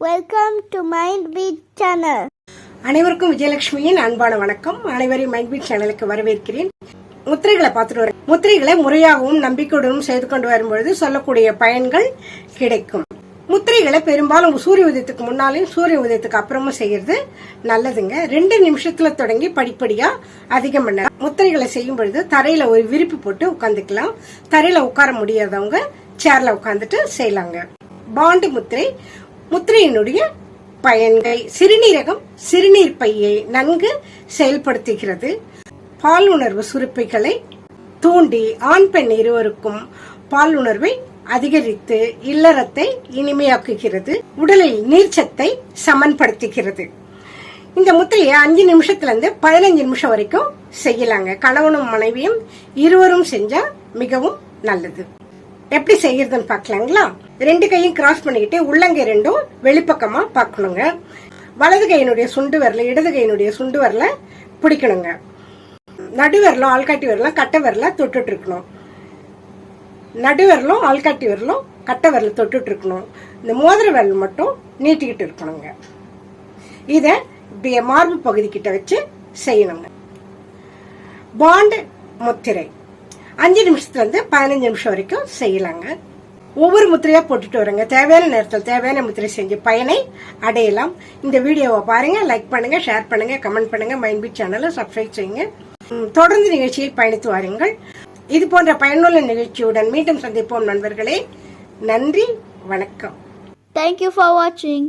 Welcome to Mind Beat channel. அனைவருக்கும் விஜயலட்சுமியின் அன்பான வணக்கம். அனைவரையும் மைண்ட் பீட் சேனலுக்கு வரவேற்கிறேன். முத்திரைகளை பார்த்துட்டு வரேன். முத்திரைகளை முறையாகவும் நம்பிக்கையுடனும் செய்து கொண்டு வரும்பொழுது சொல்லக்கூடிய பயன்கள் கிடைக்கும். முத்திரைகளை பெரும்பாலும் சூரிய உதயத்துக்கு முன்னாலையும் சூரிய உதயத்துக்கு அப்புறமும் செய்யறது நல்லதுங்க. 2 நிமிஷத்துல தொடங்கி படிப்படியா அதிகம் பண்ண. முத்திரைகளை செய்யும் பொழுது தரையில ஒரு விரிப்பு போட்டு உட்காந்துக்கலாம். தரையில உட்கார முடியாதவங்க சேர்ல உட்காந்துட்டு செய்யலாங்க. பாண்டு முத்திரை. முத்திரையினுடைய பயன்கள்: சிறுநீரகம், சிறுநீர் பையை நன்கு செயல்படுத்துகிறது. பால் உணர்வு சுரப்பிகளை தூண்டி ஆண் பெண் இருவருக்கும் பால் உணர்வை அதிகரித்து இல்லறத்தை இனிமையாக்குகிறது. உடலில் நீர்ச்சத்தை சமன்படுத்துகிறது. இந்த முத்திரையை 5 நிமிஷத்துல இருந்து 15 நிமிஷம் வரைக்கும் செய்யலாங்க. கணவனும் மனைவியும் இருவரும் செஞ்சா மிகவும் நல்லது. எப்படி செய்யறதுன்னு பாக்கலாங்களா? 2 கையும் கிராஸ் பண்ணிக்கிட்டு உள்ளங்கை 2ம் வெளிப்பக்கமா பாக்கணுங்க. வலது கையினுடைய சுண்டு வரல, இடது கையினுடைய சுண்டு வரல பிடிக்கணுங்க. நடுவரலும் ஆள்காட்டி வரலாம் கட்டை வரல தொட்டுட்டு இருக்கணும். நடுவரலும் ஆள்காட்டி வரலும் கட்டை வரல தொட்டுட்டு இருக்கணும். இந்த மோதிர விரல் மட்டும் நீட்டிக்கிட்டு இருக்கணுங்க. இத இப்படியே மார்பு பகுதி கிட்ட வச்சு செய்யணுங்க. பாண்ட் முத்திரை 5 நிமிஷத்துல இருந்து 15 நிமிஷம் வரைக்கும் செய்யலாங்க. ஒவ்வொரு முத்திரையா போட்டுட்டு வரங்க. தேவையான நேரத்தில் தேவையான முத்திரை செஞ்சு பயனை அடையலாம். இந்த வீடியோவை பாருங்க, லைக் பண்ணுங்க, ஷேர் பண்ணுங்க, கமெண்ட் பண்ணுங்க. மைண்ட் பீட் சேனலை சப்ஸ்கிரைப் செய்யுங்க. தொடர்ந்து நிகழ்ச்சியில் பயணித்து வாருங்கள். இது போன்ற பயனுள்ள நிகழ்ச்சியுடன் மீண்டும் சந்திப்போம் நண்பர்களே. நன்றி, வணக்கம். Thank you for watching.